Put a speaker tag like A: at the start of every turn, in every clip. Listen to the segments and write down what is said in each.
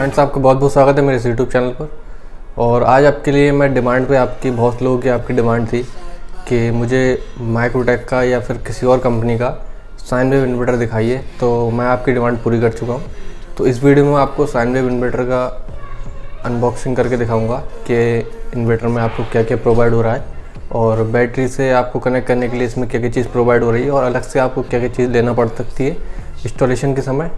A: Friends, आपका बहुत बहुत स्वागत है मेरे इस यूट्यूब चैनल पर। और आज आपके लिए मैं डिमांड पे आपकी बहुत लोगों की आपकी डिमांड थी कि मुझे माइक्रोटेक का या फिर किसी और कंपनी का साइन वेव इन्वर्टर दिखाइए, तो मैं आपकी डिमांड पूरी कर चुका हूँ। तो इस वीडियो में आपको साइन वेव इन्वर्टर का अनबॉक्सिंग करके दिखाऊँगा कि इन्वर्टर में आपको क्या क्या प्रोवाइड हो रहा है और बैटरी से आपको कनेक्ट करने के लिए इसमें क्या क्या चीज़ प्रोवाइड हो रही है और अलग से आपको क्या क्या चीज़ लेना पड़ सकती है इंस्टॉलेशन के समय।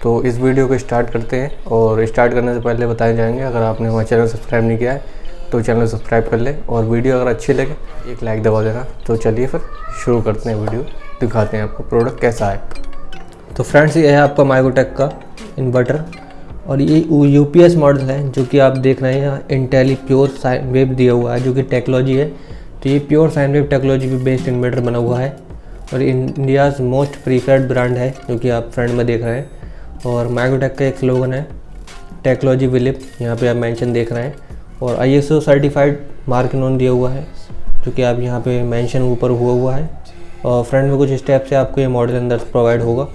A: तो इस वीडियो को स्टार्ट करते हैं। और स्टार्ट करने से पहले बताए जाएंगे, अगर आपने हमारे चैनल सब्सक्राइब नहीं किया है तो चैनल सब्सक्राइब कर ले और वीडियो अगर अच्छी लगे एक लाइक दबा देना। तो चलिए फिर शुरू करते हैं, वीडियो दिखाते हैं आपको प्रोडक्ट कैसा है। तो फ्रेंड्स, ये है आपका माइक्रोटेक का इन्वर्टर और ये यूपीएस मॉडल है जो कि आप देख रहे हैं यहाँ इंटेलीप्योर साइन वेव दिया हुआ है जो कि टेक्नोलॉजी है। तो ये प्योर साइन वेव टेक्नोलॉजी पे बेस्ड इन्वर्टर बना हुआ है और इंडियाज़ मोस्ट प्रीफर्ड ब्रांड है जो कि आप फ्रंट में देख रहे हैं। और माइक्रोटेक का एक स्लोगन है टेक्नोलॉजी विलिप, यहाँ पे आप मेंशन देख रहे हैं। और आईएसओ सर्टिफाइड मार्क नोन दिया हुआ है जो कि आप यहाँ पे मेंशन ऊपर हुआ है। और फ्रंट में कुछ स्टेप से आपको ये मॉडल अंदर प्रोवाइड होगा।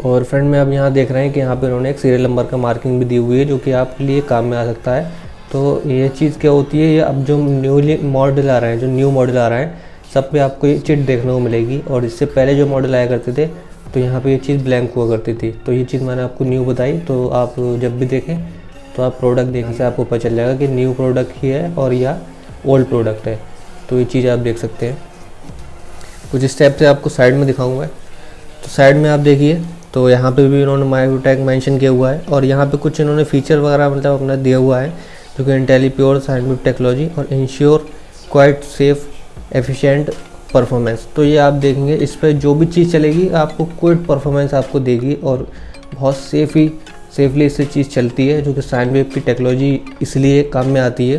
A: और फ्रंट में आप यहाँ देख रहे हैं कि यहाँ पे उन्होंने एक सीरियल नंबर का मार्किंग भी दी हुई है जो कि आपके लिए काम में आ सकता है। तो ये चीज़ क्या होती है, ये अब जो न्यू मॉडल आ रहे हैं सब पे आपको ये चिट देखने को मिलेगी। और इससे पहले जो मॉडल आया करते थे तो यहाँ पे ये चीज़ ब्लैंक हुआ करती थी। तो ये चीज़ मैंने आपको न्यू बताई, तो आप जब भी देखें तो आप प्रोडक्ट देखने से आपको पता चल जाएगा कि न्यू प्रोडक्ट ही है और या ओल्ड प्रोडक्ट है। तो ये चीज़ आप देख सकते हैं। कुछ स्टेप से आपको साइड में दिखाऊंगा। तो साइड में आप देखिए तो यहाँ पे भी इन्होंने माइक्रोटेक मेंशन किया हुआ है और यहाँ पे कुछ इन्होंने फीचर वगैरह मतलब अपना दिया हुआ है जो कि इंटेलीप्योर साइन वेव टेक्नोलॉजी और ensure quite safe efficient performance. तो ये आप देखेंगे इस पर जो भी चीज़ चलेगी आपको क्विक परफॉर्मेंस आपको देगी और बहुत सेफली इससे चीज़ चलती है जो कि साइन वेव की टेक्नोलॉजी इसलिए काम में आती है।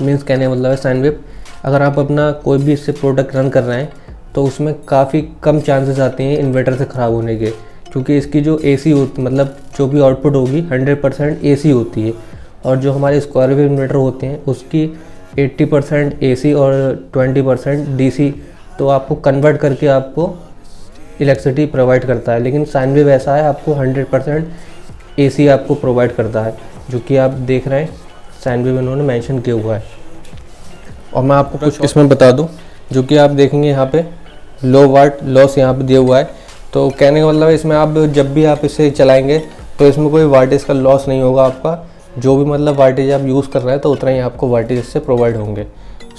A: मीन्स कहने का मतलब है साइन वेव अगर आप अपना कोई भी इससे प्रोडक्ट रन कर रहे हैं तो उसमें काफ़ी कम चांसेस आते हैं इन्वर्टर से ख़राब होने के, क्योंकि इसकी जो एसी होती मतलब जो भी आउटपुट होगी 100% एसी होती है। और जो हमारे स्क्वायर वेव इन्वर्टर होते हैं उसकी 80% एसी और 20% डीसी, तो आपको कन्वर्ट करके आपको इलेक्ट्रिसिटी प्रोवाइड करता है। लेकिन साइन वेव ऐसा है आपको 100% एसी आपको प्रोवाइड करता है जो कि आप देख रहे हैं साइन वेव इन्होंने मेंशन किया हुआ है। और मैं आपको कुछ इसमें बता दूं जो कि आप देखेंगे यहाँ पे लो वाट लॉस यहाँ पे दिया हुआ है। तो कहने का मतलब है इसमें आप जब भी आप इसे चलाएँगे तो इसमें कोई वाटेज का लॉस नहीं होगा आपका। जो भी मतलब वाटेज आप यूज़ कर रहे हैं तो उतना ही आपको वाटेज इससे प्रोवाइड होंगे।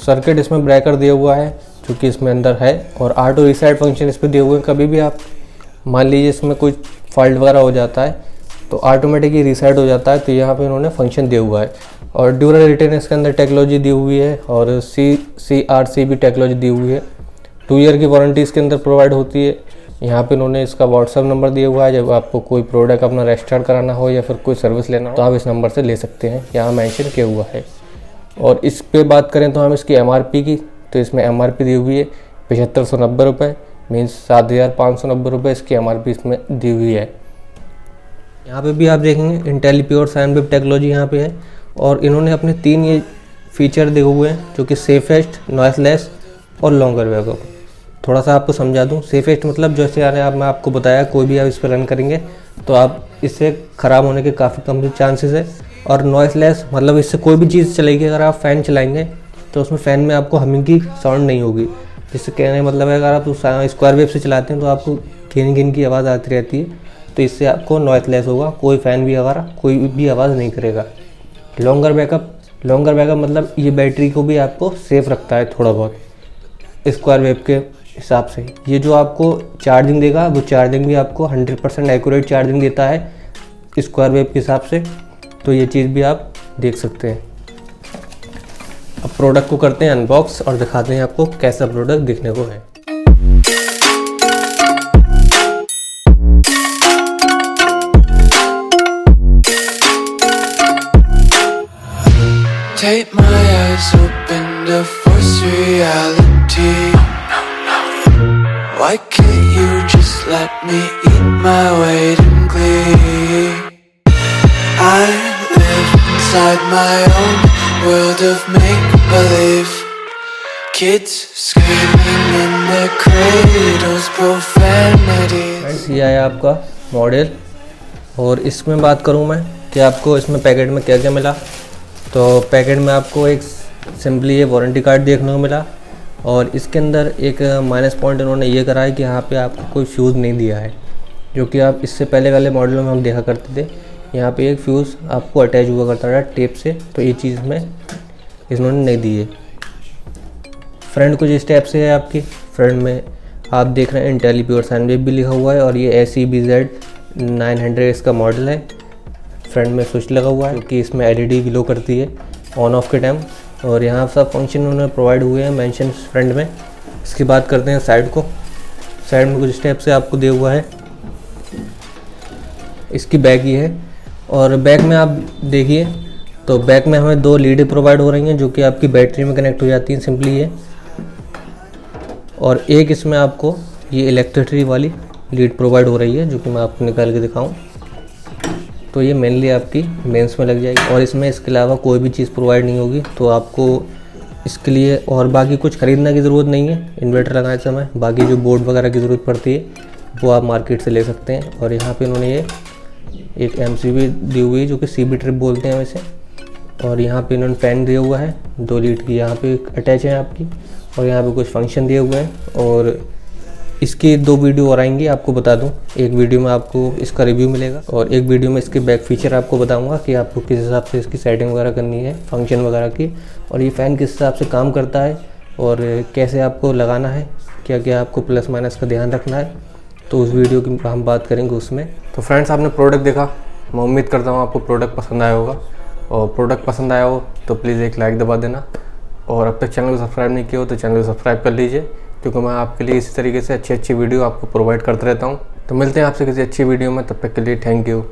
A: सर्किट इसमें ब्रेकर दिया हुआ है जो कि इसमें अंदर है और ऑटो रीसेट फंक्शन इस पर दिए हुए हैं। कभी भी आप मान लीजिए इसमें कोई फॉल्ट वगैरह हो जाता है तो ऑटोमेटिकली रीसेट हो जाता है, तो यहाँ पे इन्होंने फंक्शन दिया हुआ है। और ड्यूरेबिलिटी इसके अंदर टेक्नोलॉजी दी हुई है और CRC भी टेक्नोलॉजी दी हुई है। 2 ईयर की वारंटी इसके अंदर प्रोवाइड होती है। यहाँ पे उन्होंने इसका व्हाट्सअप नंबर दिया हुआ है, जब आपको कोई प्रोडक्ट अपना रजिस्टर कराना हो या फिर कोई सर्विस लेना हो तो आप इस नंबर से ले सकते हैं, यहाँ मेंशन किया हुआ है। और इस पे बात करें तो हम इसकी MRP की, तो इसमें MRP दी हुई है 7590 रुपये, मीन्स 7590 रुपये इसकी MRP इसमें दी हुई है। यहाँ पे भी आप देखेंगे इंटेलीप्योर साइन वेव टेक्नोलॉजी यहाँ पे है और इन्होंने अपने 3 ये फीचर दिए हुए हैं जो कि सेफेस्ट, नॉइसलेस और लॉन्गर बैकअप। थोड़ा सा आपको समझा दूं, सेफेस्ट मतलब जैसे मैं आपको बताया कोई भी आप इस पर रन करेंगे तो आप इससे ख़राब होने के काफ़ी कम चांसेस है। और नॉइसलेस मतलब इससे कोई भी चीज़ चलेगी, अगर आप फ़ैन चलाएंगे तो उसमें फ़ैन में आपको हमिंग की साउंड नहीं होगी। जिससे कहने मतलब है अगर आप स्क्वायर वेव से चलाते हैं तो आपको घिन की आवाज़ आती रहती है, तो इससे आपको नॉइसलेस होगा, कोई फ़ैन भी अगर कोई भी आवाज़ नहीं करेगा। लॉन्गर बैकअप मतलब ये बैटरी को भी आपको सेफ रखता है थोड़ा बहुत स्क्वायर वेव के हिसाब से। ये जो आपको चार्जिंग देगा वो चार्जिंग भी आपको 100% एक्यूरेट चार्जिंग देता है स्क्वायर वेव के हिसाब से। तो ये चीज़ भी आप देख सकते हैं। अब प्रोडक्ट को करते हैं अनबॉक्स और दिखाते हैं आपको कैसा प्रोडक्ट दिखने को है।
B: Take my eyes open to force reality. Why can't you just let me eat my weight in glee? I live inside my own world of make-believe. Kids screaming in their cradles, profanity.
A: Friends, ये है आपका model और इसमें बात करूं मैं कि आपको इसमें पैकेट में क्या क्या मिला, तो पैकेट में आपको एक सिंपली ये वारंटी कार्ड देखने को मिला, और इसके अंदर एक माइनस पॉइंट इन्होंने ये करा है कि यहाँ पे आपको कोई फ्यूज़ नहीं दिया है, जो कि आप इससे पहले वाले मॉडलों में हम देखा करते थे। यहाँ पे एक फ्यूज़ आपको अटैच हुआ करता था टेप से, तो ये चीज़ में इन्होंने नहीं दी है। फ्रंट कुछ इस टाइप से है आपकी। फ्रंट में आप देख रहे हैं इंटेलीप्योर साइन वेव भी लिखा हुआ है, और ये SEBZ 900 इसका मॉडल है। फ्रंट में स्विच लगा हुआ है क्योंकि इसमें LED ग्लो करती है ऑन ऑफ के टाइम, और यहाँ सब फंक्शन उन्होंने प्रोवाइड हुए हैं मेंशन फ्रंट में। इसकी बात करते हैं साइड को। साइड में कुछ स्टेप से आपको दिया हुआ है। इसकी बैक ही है, और बैक में आप देखिए तो बैक में हमें 2 लीड प्रोवाइड हो रही हैं जो कि आपकी बैटरी में कनेक्ट हो जाती हैं सिंपली ये, और एक इसमें आपको ये इलेक्ट्रिसिटी वाली लीड प्रोवाइड हो रही है जो कि मैं आपको निकाल के दिखाऊं। तो ये मेनली आपकी मेंस में लग जाएगी, और इसमें इसके अलावा कोई भी चीज़ प्रोवाइड नहीं होगी, तो आपको इसके लिए और बाकी कुछ ख़रीदने की ज़रूरत नहीं है इन्वर्टर लगाने समय। बाकी जो बोर्ड वगैरह की ज़रूरत पड़ती है वो आप मार्केट से ले सकते हैं। और यहाँ पे उन्होंने ये एक MCB दी हुई है जो कि CB ट्रिप बोलते हैं वैसे, और यहाँ पे इन्होंने फैन दिया हुआ है 2 लीड की, यहाँ पे अटैच है आपकी, और यहाँ पे कुछ फंक्शन दिए हुए हैं। और इसकी 2 वीडियो और आएंगी, आपको बता दूं। एक वीडियो में आपको इसका रिव्यू मिलेगा, और एक वीडियो में इसके बैक फीचर आपको बताऊंगा कि आपको किस हिसाब से इसकी सेटिंग वगैरह करनी है, फंक्शन वगैरह की, और ये फ़ैन किस हिसाब से काम करता है, और कैसे आपको लगाना है, क्या क्या आपको प्लस माइनस का ध्यान रखना है, तो उस वीडियो की हम बात करेंगे उसमें। तो फ्रेंड्स, आपने प्रोडक्ट देखा, मैं उम्मीद करता हूँ आपको प्रोडक्ट पसंद आया होगा, और प्रोडक्ट पसंद आया हो तो प्लीज़ एक लाइक दबा देना, और अब तक चैनल को सब्सक्राइब नहीं किया हो तो चैनल को सब्सक्राइब कर लीजिए, क्योंकि मैं आपके लिए इसी तरीके से अच्छी वीडियो आपको प्रोवाइड करता रहता हूँ। तो मिलते हैं आपसे किसी अच्छी वीडियो में, तब तक के लिए थैंक यू।